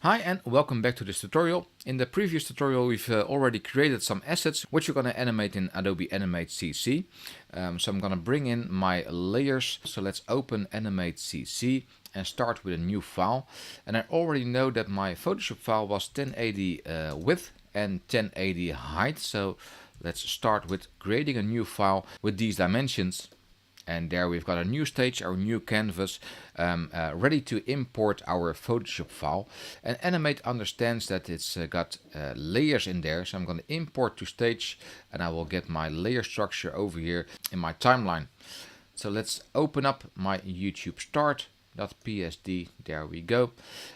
Hi and welcome back to this tutorial. In the previous tutorial we've already created some assets which we're going to animate in Adobe Animate CC. So I'm going to bring in my layers. So let's open Animate CC and start with a new file. And I already know that my Photoshop file was 1080 width and 1080 height. So let's start with creating a new file with these dimensions. And there we've got a new stage, our new canvas, ready to import our Photoshop file. And Animate understands that it's got layers in there, so I'm going to import to stage, and I will get my layer structure over here in my timeline. So let's open up my YouTube start.psd. There we go.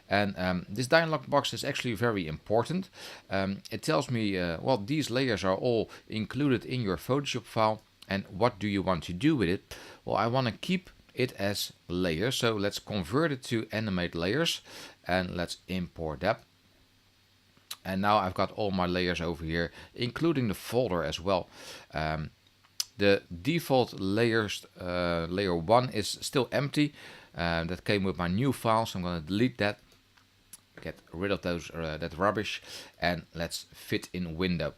And this dialog box is actually very important. It tells me, well, these layers are all included in your Photoshop file. And what do you want to do with it? Well, I want to keep it as layers. So let's convert it to animate layers and let's import that. And now I've got all my layers over here, including the folder as well. The default layers, layer 1 is still empty. That came with my new file, so I'm going to delete that. Get rid of those that rubbish, and let's fit in window.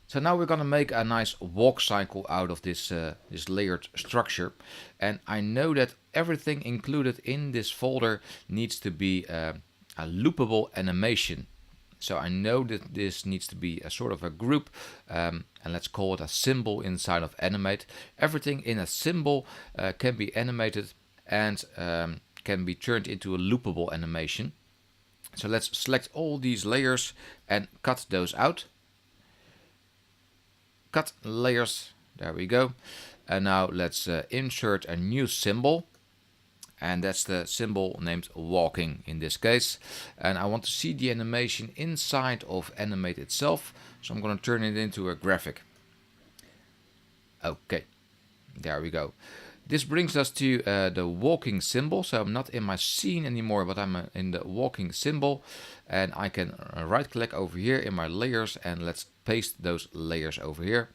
So now we're going to make a nice walk cycle out of this layered structure. And I know that everything included in this folder needs to be a loopable animation. So I know that this needs to be a sort of a group, and let's call it a symbol inside of Animate. Everything in a symbol can be animated and can be turned into a loopable animation. So let's select all these layers and cut those out. Cut layers, there we go. And now let's insert a new symbol, and that's the symbol named walking in this case. And I want to see the animation inside of Animate itself, so I'm going to turn it into a graphic. Okay, there we go. This brings us to the walking symbol. So I'm not in my scene anymore, but I'm in the walking symbol. And I can right click over here in my layers and let's paste those layers over here.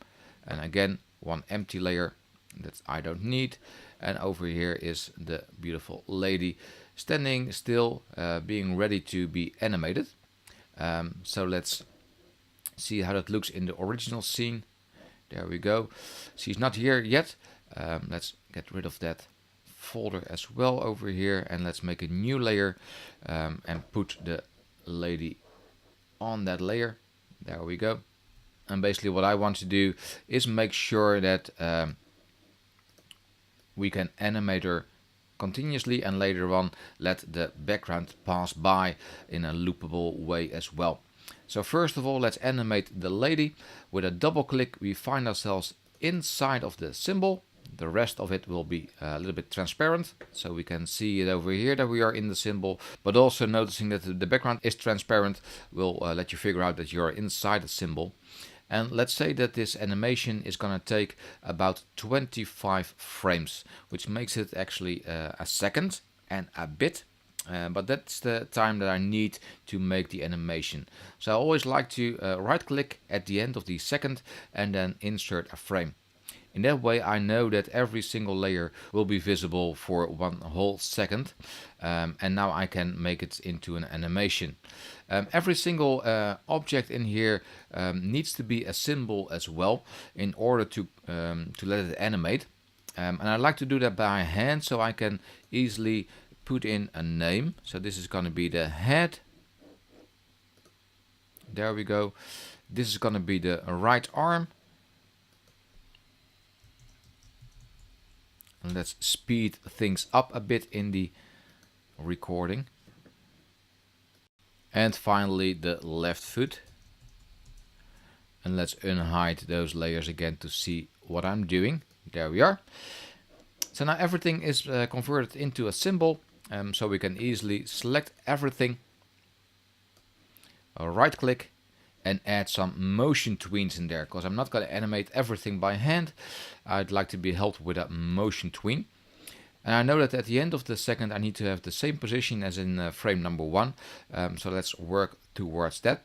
And again, one empty layer that I don't need. And over here is the beautiful lady standing still, being ready to be animated. So let's see how that looks in the original scene. There we go. She's not here yet. Let's get rid of that folder as well over here, and let's make a new layer and put the lady on that layer. There we go. And basically what I want to do is make sure that we can animate her continuously and later on let the background pass by in a loopable way as well. So first of all, let's animate the lady. With a double click we find ourselves inside of the symbol. The rest of it will be a little bit transparent, so we can see it over here that we are in the symbol, but also noticing that the background is transparent will let you figure out that you are inside the symbol. And let's say that this animation is going to take about 25 frames, which makes it actually a second and a bit. But that's the time that I need to make the animation. So I always like to right click at the end of the second and then insert a frame. In that way I know that every single layer will be visible for one whole second, and now I can make it into an animation. Every single object in here needs to be a symbol as well in order to let it animate. And I like to do that by hand, so I can easily put in a name. So this is going to be the head. There we go. This is going to be the right arm. Let's speed things up a bit in the recording. And finally the left foot. And let's unhide those layers again to see what I'm doing. There we are. So now everything is converted into a symbol, so we can easily select everything, right click and add some motion tweens in there, because I'm not going to animate everything by hand. I'd like to be helped with a motion tween. And I know that at the end of the second I need to have the same position as in frame number 1. So let's work towards that.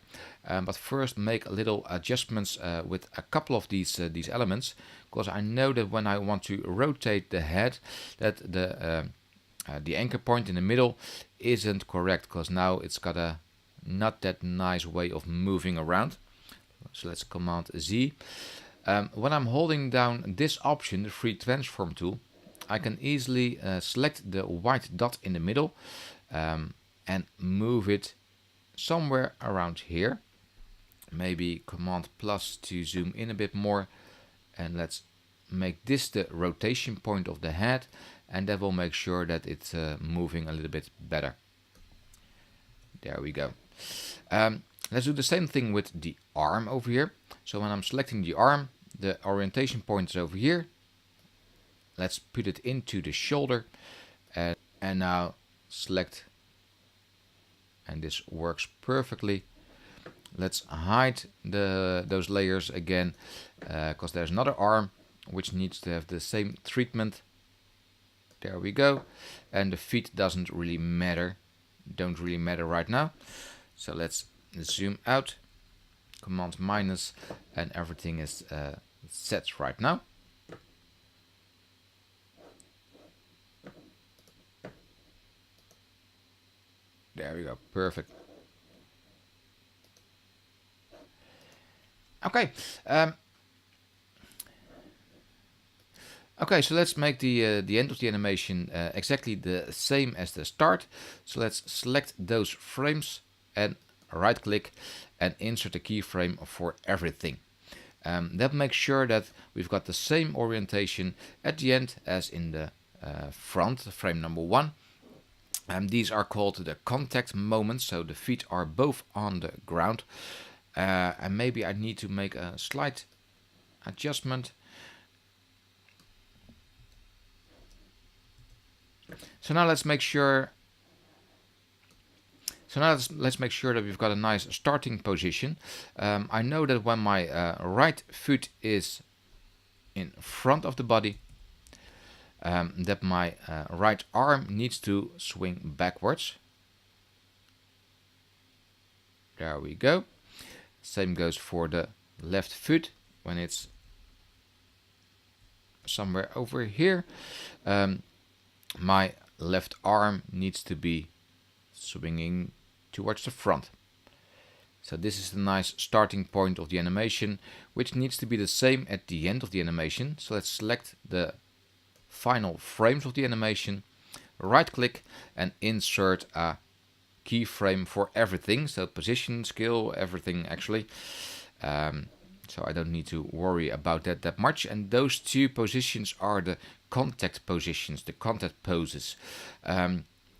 But first make little adjustments with a couple of these elements, because I know that when I want to rotate the head, that the The anchor point in the middle isn't correct because now it's got a not that nice way of moving around. So let's Command Z. When I'm holding down this option, the free transform tool, I can easily select the white dot in the middle and move it somewhere around here. Maybe Command plus to zoom in a bit more, and let's make this the rotation point of the head, and that will make sure that it's moving a little bit better. There we go. Let's do the same thing with the arm over here. So when I'm selecting the arm, the orientation point is over here. Let's put it into the shoulder and now select, and this works perfectly. Let's hide those layers again because there's another arm which needs to have the same treatment. There we go. And the feet don't really matter right now. So let's zoom out, Command minus, and everything is set right now. There we go, perfect. Okay. Okay, so let's make the end of the animation exactly the same as the start. So let's select those frames and right click and insert a keyframe for everything. That makes sure that we've got the same orientation at the end as in the front, frame number 1. These are called the contact moments, so the feet are both on the ground. And maybe I need to make a slight adjustment. So now let's make sure. Let's make sure that we've got a nice starting position. I know that when my right foot is in front of the body, that my right arm needs to swing backwards. There we go. Same goes for the left foot when it's somewhere over here. My left arm needs to be swinging towards the front. So this is the nice starting point of the animation, which needs to be the same at the end of the animation. So let's select the final frames of the animation, right click and insert a keyframe for everything. So position, scale, everything actually. So I don't need to worry about that much. And those two positions are the contact positions, the contact poses.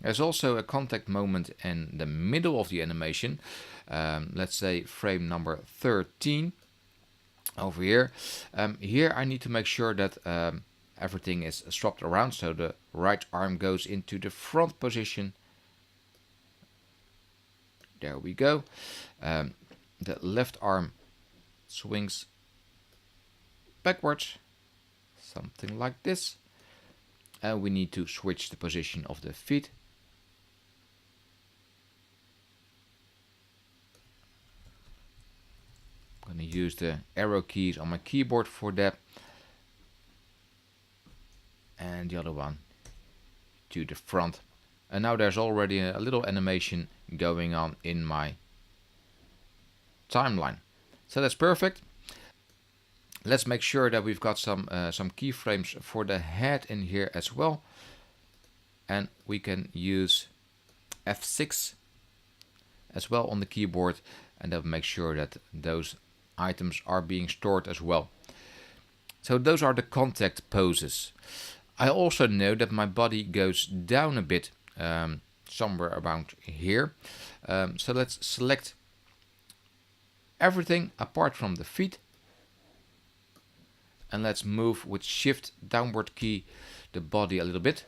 There's also a contact moment in the middle of the animation. Let's say frame number 13 over here. Here I need to make sure that everything is swapped around. So the right arm goes into the front position. There we go. The left arm swings backwards, something like this. And we need to switch the position of the feet. I'm going to use the arrow keys on my keyboard for that. And the other one to the front. And now there's already a little animation going on in my timeline. So that's perfect. Let's make sure that we've got some keyframes for the head in here as well. And we can use F6 as well on the keyboard, and that will make sure that those items are being stored as well. So those are the contact poses. I also know that my body goes down a bit, somewhere around here. So let's select everything apart from the feet. And let's move with shift downward key the body a little bit.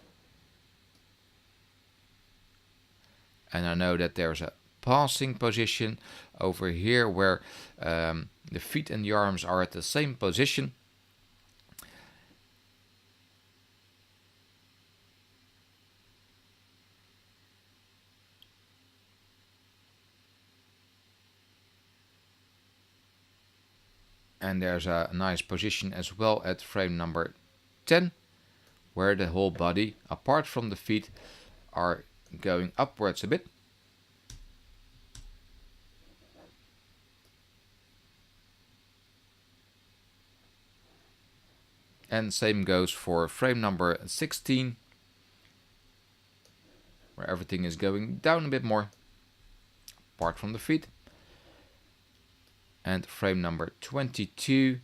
And I know that there's a passing position over here where the feet and the arms are at the same position. And there's a nice position as well at frame number 10, where the whole body, apart from the feet, are going upwards a bit. And same goes for frame number 16, where everything is going down a bit more, apart from the feet. And frame number 22,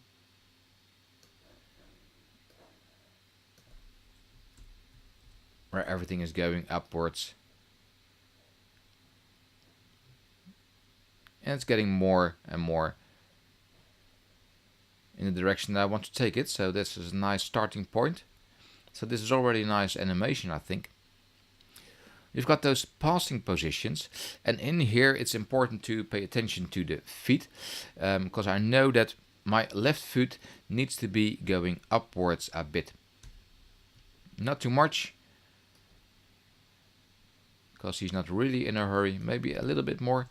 where everything is going upwards. And it's getting more and more in the direction that I want to take it. So this is a nice starting point. So this is already a nice animation, I think. You've got those passing positions, and in here it's important to pay attention to the feet, because I know that my left foot needs to be going upwards a bit. Not too much, because he's not really in a hurry. Maybe a little bit more.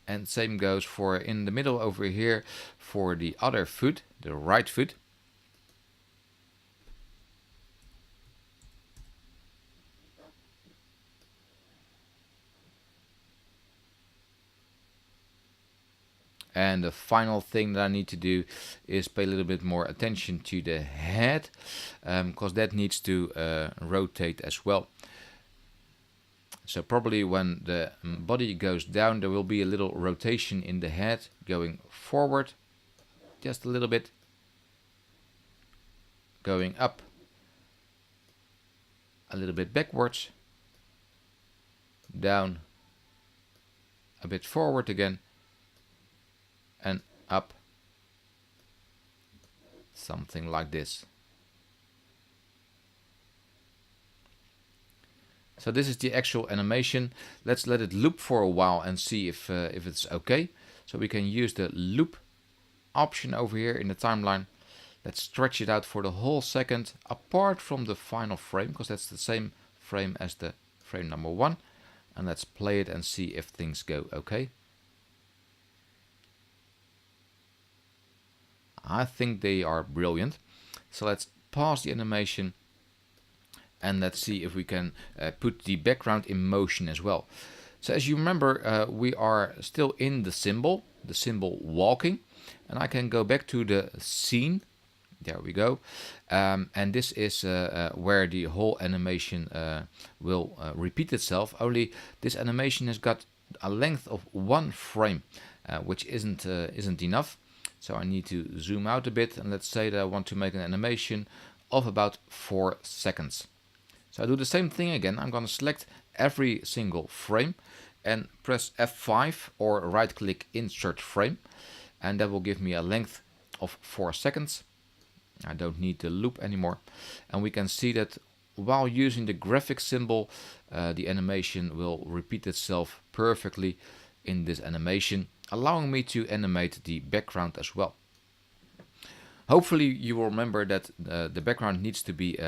And same goes for in the middle over here for the other foot, the right foot. And the final thing that I need to do is pay a little bit more attention to the head, because that needs to rotate as well. So probably when the body goes down, there will be a little rotation in the head going forward, just a little bit, going up, a little bit backwards, down, a bit forward again, and up, something like this. So this is the actual animation. Let's let it loop for a while and see if it's okay. So we can use the loop option over here in the timeline. Let's stretch it out for the whole second, apart from the final frame, because that's the same frame as the frame number 1. And let's play it and see if things go okay. I think they are brilliant. So let's pause the animation and let's see if we can put the background in motion as well. So as you remember, we are still in the symbol walking, and I can go back to the scene. There we go. And this is where the whole animation will repeat itself. Only this animation has got a length of 1 frame, which isn't enough. So I need to zoom out a bit, and let's say that I want to make an animation of about 4 seconds. So I do the same thing again. I'm going to select every single frame and press F5 or right click insert frame, and that will give me a length of 4 seconds. I don't need the loop anymore, and we can see that while using the graphic symbol, the animation will repeat itself perfectly in this animation, allowing me to animate the background as well. Hopefully you will remember that the background needs to be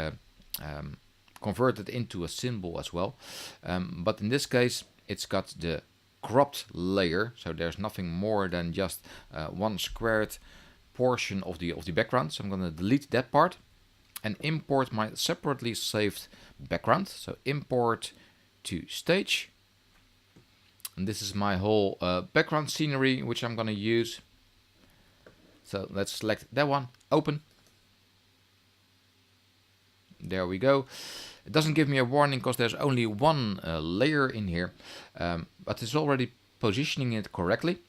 converted into a symbol as well, but in this case it's got the cropped layer, so there's nothing more than just one squared portion of the background. So I'm going to delete that part and import my separately saved background. So import to stage, and this is my whole background scenery which I'm going to use. So let's select that one, open. There we go. It doesn't give me a warning because there's only one layer in here, but it's already positioning it correctly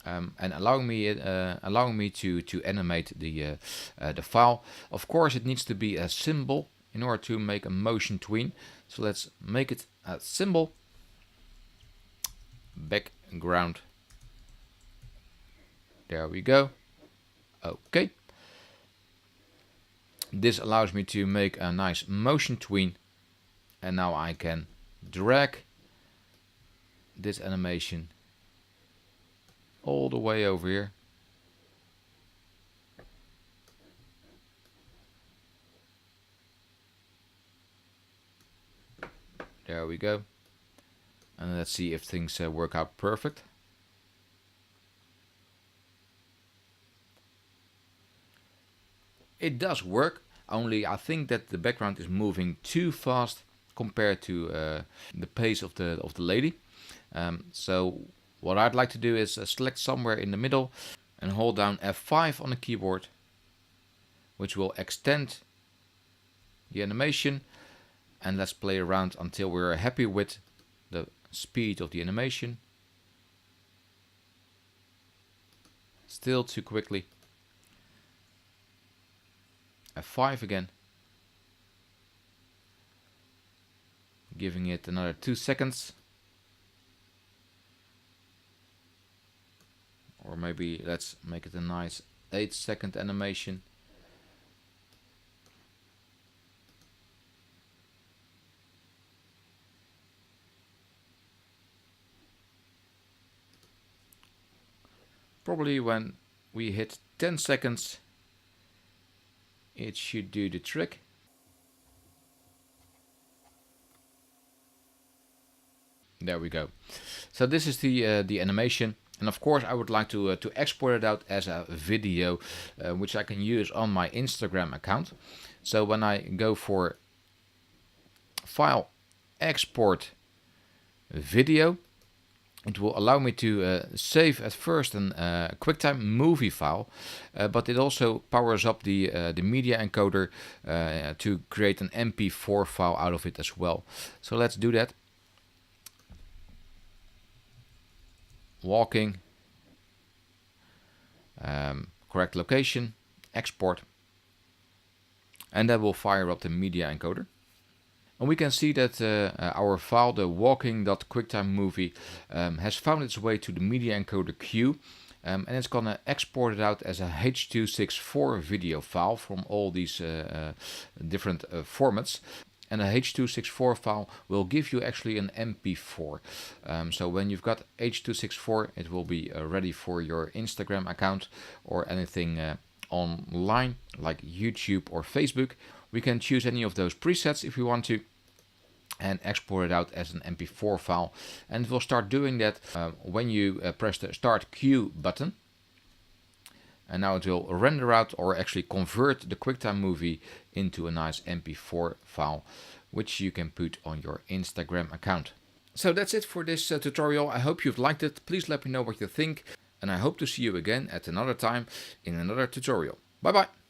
and allowing me to animate the file. Of course, it needs to be a symbol in order to make a motion tween. So let's make it a symbol. Background. There we go. Okay. This allows me to make a nice motion tween, and now I can drag this animation all the way over here. There we go. And let's see if things work out perfect. It does work, only I think that the background is moving too fast compared to the pace of the lady. So what I'd like to do is select somewhere in the middle and hold down F5 on the keyboard, which will extend the animation, and let's play around until we're happy with the speed of the animation. Still too quickly. F5 again. Giving it another 2 seconds. Or maybe let's make it a nice 8-second animation. Probably when we hit 10 seconds, it should do the trick. There we go. So this is the animation, and of course I would like to export it out as a video, which I can use on my Instagram account. So when I go for File, Export, Video, it will allow me to save at first a QuickTime movie file, but it also powers up the media encoder to create an MP4 file out of it as well. So let's do that. Walking, correct location, export, and that will fire up the media encoder. And we can see that our file, the walking.quicktime movie, has found its way to the media encoder queue, and it's gonna export it out as a H.264 video file from all these different formats. And a H.264 file will give you actually an MP4. So when you've got H.264, it will be ready for your Instagram account or anything online like YouTube or Facebook. We can choose any of those presets if we want to and export it out as an MP4 file. And it will start doing that when you press the Start Queue button. And now it will render out or actually convert the QuickTime movie into a nice MP4 file, which you can put on your Instagram account. So that's it for this tutorial. I hope you've liked it. Please let me know what you think. And I hope to see you again at another time in another tutorial. Bye bye.